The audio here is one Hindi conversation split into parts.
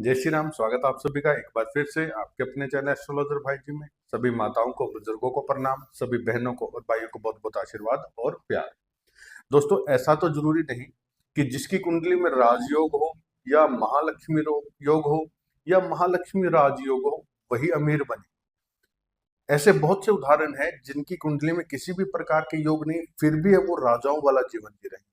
जय श्री राम। स्वागत है आप सभी का एक बार फिर से आपके अपने चैनल एस्ट्रोलॉजर भाई जी में। सभी माताओं को, बुजुर्गों को प्रणाम, सभी बहनों को और भाइयों को बहुत बहुत आशीर्वाद और प्यार। दोस्तों, ऐसा तो जरूरी नहीं कि जिसकी कुंडली में राजयोग हो या महालक्ष्मी योग हो या महालक्ष्मी राजयोग हो वही अमीर बने। ऐसे बहुत से उदाहरण हैं जिनकी कुंडली में किसी भी प्रकार के योग नहीं, फिर भी वो राजाओं वाला जीवन जी रहे हैं।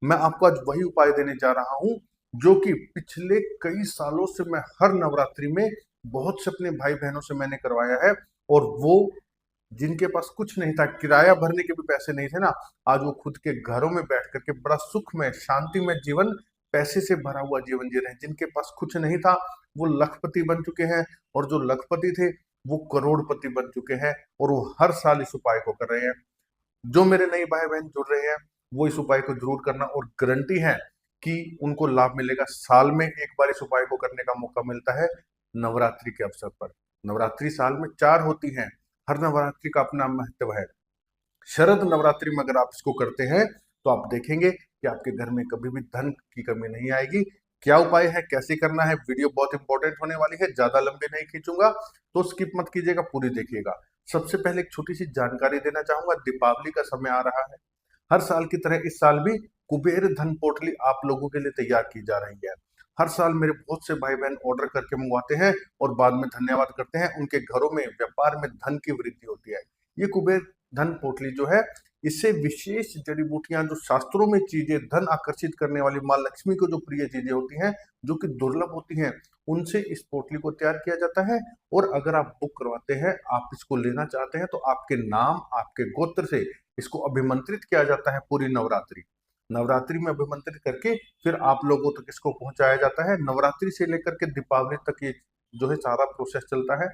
मैं आपको आज वही उपाय देने जा रहा हूं जो कि पिछले कई सालों से मैं हर नवरात्रि में बहुत से अपने भाई बहनों से मैंने करवाया है। और वो जिनके पास कुछ नहीं था, किराया भरने के भी पैसे नहीं थे ना, आज वो खुद के घरों में बैठ करके बड़ा सुख में, शांति में जीवन, पैसे से भरा हुआ जीवन जी रहे हैं। जिनके पास कुछ नहीं था वो लखपति बन चुके हैं, और जो लखपति थे वो करोड़पति बन चुके हैं, और वो हर साल इस उपाय को कर रहे हैं। जो मेरे नए भाई बहन जुड़ रहे हैं वो इस उपाय को जरूर करना, और गारंटी है कि उनको लाभ मिलेगा। साल में एक बार इस उपाय को करने का मौका मिलता है, नवरात्रि के अवसर पर। नवरात्रि साल में 4 होती हैं, हर नवरात्रि का अपना महत्व है। शरद नवरात्रि में अगर आप इसको करते हैं तो आप देखेंगे कि आपके घर में कभी भी धन की कमी नहीं आएगी। क्या उपाय है, कैसे करना है, वीडियो बहुत इंपॉर्टेंट होने वाली है, ज्यादा लंबे नहीं खींचूंगा, तो स्किप मत कीजिएगा, पूरी देखिएगा। सबसे पहले एक छोटी सी जानकारी देना चाहूंगा। दीपावली का समय आ रहा है। हर साल की तरह इस साल भी कुबेर धन पोटली आप लोगों के लिए तैयार की जा रही है। हर साल मेरे बहुत से भाई बहन ऑर्डर करके मंगवाते हैं और बाद में धन्यवाद करते हैं। उनके घरों में, व्यापार में धन की वृद्धि होती है। ये कुबेर धन पोटली जो है, इससे विशेष जड़ी बूटियां, जो शास्त्रों में चीजें, धन आकर्षित करने वाली, माँ लक्ष्मी को जो प्रिय चीजें होती हैं, जो कि दुर्लभ होती हैं, उनसे इस पोटली को तैयार किया जाता है। और अगर आप बुक करवाते हैं, आप इसको लेना चाहते हैं, तो आपके नाम, आपके गोत्र से इसको अभिमंत्रित किया जाता है। पूरी नवरात्रि नवरात्रि में अभिमंत्रित करके फिर आप लोगों तक इसको पहुंचाया जाता है। नवरात्रि से लेकर के दीपावली तक ये जो है सारा प्रोसेस चलता है।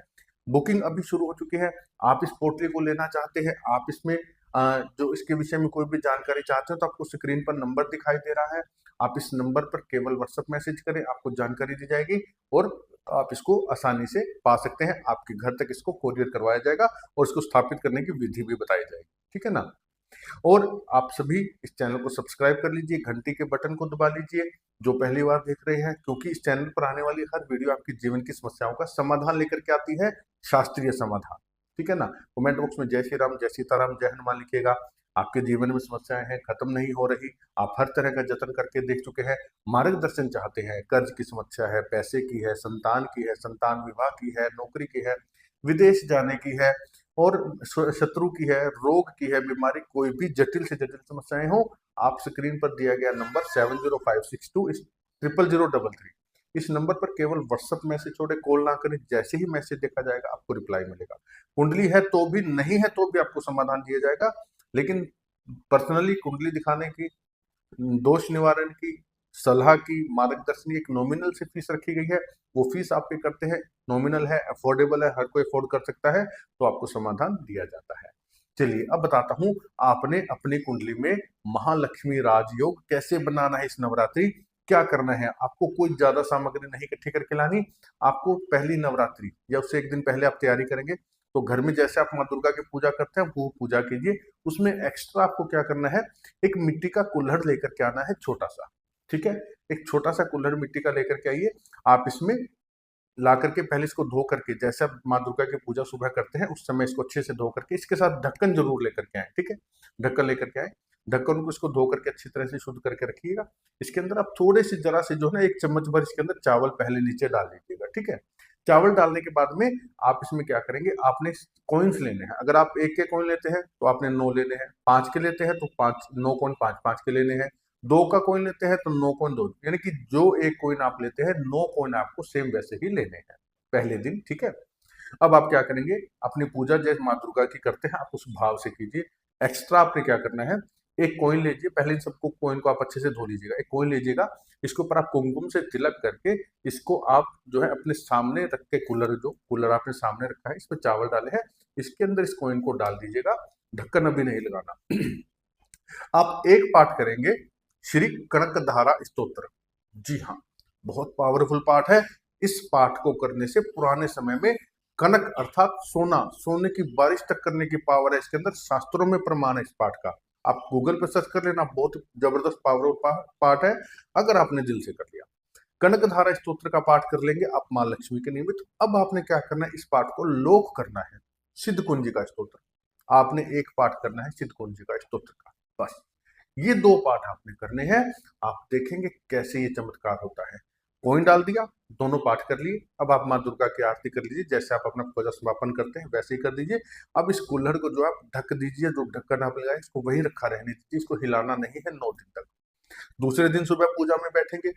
बुकिंग अभी शुरू हो चुकी है। आप इस पोर्टल को लेना चाहते हैं, आप इसमें जो इसके विषय में कोई भी जानकारी चाहते हो, तो आपको स्क्रीन पर नंबर दिखाई दे रहा है। आप इस नंबर पर केवल व्हाट्सएप मैसेज करें, आपको जानकारी दी जाएगी और आप इसको आसानी से पा सकते हैं। आपके घर तक इसको कोरियर करवाया जाएगा और इसको स्थापित करने की विधि भी बताई जाएगी। ठीक है ना। और आप सभी इस चैनल को सब्सक्राइब कर लीजिए, घंटी के बटन को दबा लीजिए जो पहली बार देख रहे हैं, क्योंकि इस चैनल पर आने वाली हर वीडियो आपकी जीवन की समस्याओं का समाधान लेकर के आती है, शास्त्रीय समाधान। ठीक है ना। कमेंट बॉक्स में जय श्री राम, जय सीताराम, जय हनुमान लिखिएगा। आपके जीवन में समस्याएं हैं, खत्म नहीं हो रही, आप हर तरह का जतन करके देख चुके हैं, मार्गदर्शन चाहते हैं, कर्ज की समस्या है, पैसे की है, संतान की है, संतान विवाह की है, नौकरी की है, विदेश जाने की है, और शत्रु की है, रोग की है, बीमारी, कोई भी जटिल से जटिल समस्याएं हो, आप स्क्रीन पर दिया गया नंबर 7056230033 इस नंबर पर केवल व्हाट्सएप मैसेज छोड़े, कॉल ना करें। जैसे ही मैसेज देखा जाएगा आपको रिप्लाई मिलेगा। कुंडली है तो भी, नहीं है तो भी आपको समाधान दिया जाएगा। लेकिन पर्सनली कुंडली दिखाने की, दोष निवारण की, सलाह की, मार्गदर्शन की एक नॉमिनल से फीस रखी गई है। वो फीस आप पे करते हैं, नॉमिनल है, अफोर्डेबल है, हर कोई अफोर्ड कर सकता है, तो आपको समाधान दिया जाता है। चलिए अब बताता हूं आपने अपनी कुंडली में महालक्ष्मी राजयोग कैसे बनाना है। इस नवरात्रि क्या करना है, आपको कोई ज्यादा सामग्री नहीं इकट्ठी करके लानी। आपको पहली नवरात्रि या उससे एक दिन पहले आप तैयारी करेंगे, तो घर में जैसे आप माँ दुर्गा की पूजा करते हैं वो पूजा कीजिए। उसमें एक्स्ट्रा आपको क्या करना है, एक मिट्टी का कुल्हड़ लेकर के आना है, छोटा सा। ठीक है। एक छोटा सा कुल्हड़ मिट्टी का लेकर के आइए। आप इसमें ला करके पहले इसको धो करके, जैसे आप माँ दुर्गा की पूजा सुबह करते हैं उस समय इसको अच्छे से धो करके, इसके साथ ढक्कन जरूर लेकर के आए। ठीक है। ढक्कन लेकर के आए, ढक्कन को इसको धो करके अच्छी तरह से शुद्ध करके रखिएगा। इसके अंदर आप थोड़े से, जरा से जो है ना, 1 चम्मच भर इसके अंदर चावल पहले नीचे डाल दीजिएगा। ठीक है। चावल डालने के बाद में आप इसमें क्या करेंगे, आपने कॉइन्स लेने हैं। अगर आप 1 के कॉइन लेते हैं तो आपने 9 लेने हैं, 5 के लेते हैं तो 5, 9 कॉइन 5-5 के लेने हैं, 2 का कॉइन लेते हैं तो 9 कॉइन 2, यानी कि जो एक कॉइन आप लेते हैं 9 कॉइन आपको सेम वैसे ही लेने हैं पहले दिन। ठीक है। अब आप क्या करेंगे, अपनी पूजा जैसे माँ दुर्गा की करते हैं आप उस भाव से कीजिए। एक्स्ट्रा आपने क्या करना है, एक कॉइन लीजिए, पहले इन सबको कॉइन को आप अच्छे से धो लीजिएगा। एक कॉइन लीजिएगा, इसके ऊपर आप कुमकुम से तिलक करके इसको आप जो है अपने सामने रख के, कूलर आपने सामने रखा है, इस पर चावल डाले हैं, इसके अंदर इस कॉइन को डाल दीजिएगा। ढक्कन अभी नहीं लगाना। आप एक पाठ करेंगे, श्री कनकधारा स्तोत्र। जी हाँ, बहुत पावरफुल पाठ है। इस पाठ को करने से पुराने समय में कनक अर्थात सोना, सोने की बारिश तक करने की पावर है इसके अंदर। शास्त्रों में प्रमाण है इस पाठ का। आप गूगल पर सर्च कर लेना, बहुत जबरदस्त पावरफुल पाठ है अगर आपने दिल से कर लिया। कनकधारा स्तोत्र का पाठ कर लेंगे आप मां लक्ष्मी के निमित्त। अब आपने क्या करना है, इस पाठ को लोक करना है, सिद्ध कुंजिका स्तोत्र। आपने एक पाठ करना है सिद्ध कुंजिका स्तोत्र का, बस ये 2 पाठ आपने करने हैं। आप देखेंगे कैसे ये चमत्कार होता है। कॉइन डाल दिया, दोनों पाठ कर लिए। अब आप माँ दुर्गा की आरती कर लीजिए, जैसे आप अपना पूजा समापन करते हैं वैसे ही कर दीजिए। अब इस कुल्हड़ को जो आप ढक दीजिए, जो ढक्कन आप लगाए इसको वहीं रखा रहने दीजिए, इसको हिलाना नहीं है 9 दिन तक। दूसरे दिन सुबह पूजा में बैठेंगे,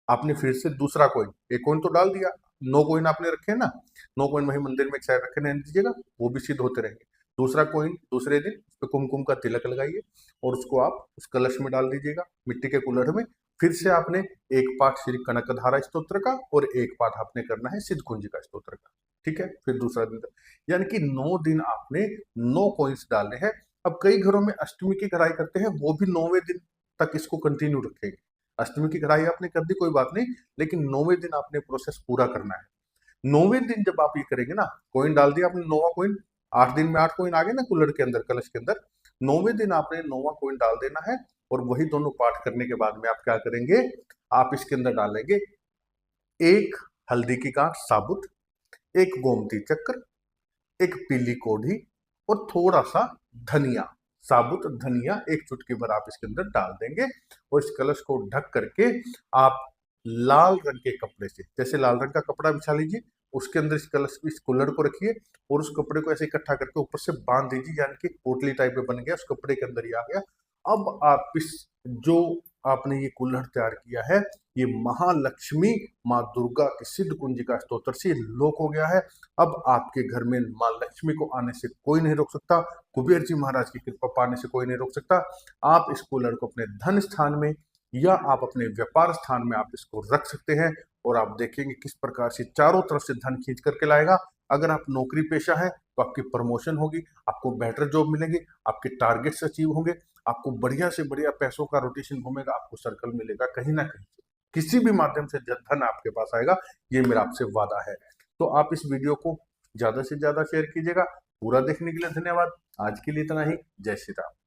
आपने फिर से दूसरा कॉइन, एक कॉइन तो डाल दिया, 9 कॉइन आपने रखे हैं ना, 9 कॉइन वही मंदिर में एक साइड रखे रहने दीजिएगा, वो भी सिद्ध होते रहेंगे। दूसरा कॉइन दूसरे दिन उस पर कुमकुम का तिलक लगाइए और उसको आप उस कलश में डाल दीजिएगा, मिट्टी के कुल्हड़ में। फिर से आपने एक पाठ श्री कनकधारा स्तोत्र का और एक पाठ आपने करना है सिद्ध कुंजिका स्तोत्र का, ठीक है। फिर दूसरा दिन, यानी कि 9 दिन आपने 9 कॉइन्स डालने हैं। अब कई घरों में अष्टमी की कढ़ाई करते हैं, वो भी 9वें दिन तक इसको कंटिन्यू रखेंगे। अष्टमी की कढ़ाई आपने कर दी कोई बात नहीं, लेकिन 9वें दिन आपने प्रोसेस पूरा करना है। 9वें दिन जब आप ये करेंगे ना, कॉइन डाल दिया आपने 9वां कॉइन, 8 दिन में 8 कॉइन आ गए ना कुल्हड़ के अंदर, कलश के अंदर। 9वें दिन आपने 9वां कॉइन डाल देना है और वही दोनों पाठ करने के बाद में आप क्या करेंगे, आप इसके अंदर डालेंगे 1 हल्दी की गांठ साबुत, 1 गोमती चक्र, 1 पीली कोढ़ी और थोड़ा सा धनिया, साबुत धनिया 1 चुटकी भर आप इसके अंदर डाल देंगे। और इस कलश को ढक करके आप लाल रंग के कपड़े से, जैसे लाल रंग का कपड़ा बिछा लीजिए, उसके अंदर इस कलश इस कुल्हड़ को रखिए और उस कपड़े को ऐसे इकट्ठा करके ऊपर से बांध दीजिए, यानी कि पोटली टाइप में बन गया, उस कपड़े के अंदर ही आ गया। अब आप इस जो आपने ये कुल्हड़ तैयार किया है, ये महालक्ष्मी माँ दुर्गा की सिद्ध कुंजिका स्तोत्र से लोक हो गया है। अब आपके घर में माँ लक्ष्मी को आने से कोई नहीं रोक सकता, कुबेर जी महाराज की कृपा पाने से कोई नहीं रोक सकता। आप इस कुल्हड़ को अपने धन स्थान में या आप अपने व्यापार स्थान में आप इसको रख सकते हैं और आप देखेंगे किस प्रकार से चारों तरफ से धन खींच करके लाएगा। अगर आप नौकरी पेशा है तो आपकी प्रमोशन होगी, आपको बेटर जॉब मिलेंगे, आपके टारगेट्स अचीव होंगे, आपको बढ़िया से बढ़िया पैसों का रोटेशन घूमेगा, आपको सर्कल मिलेगा कहीं ना कहीं, किसी भी माध्यम से धन आपके पास आएगा, ये मेरा आपसे वादा है। तो आप इस वीडियो को ज्यादा से ज्यादा शेयर कीजिएगा। पूरा देखने के लिए धन्यवाद। आज के लिए इतना ही। जय श्री राम।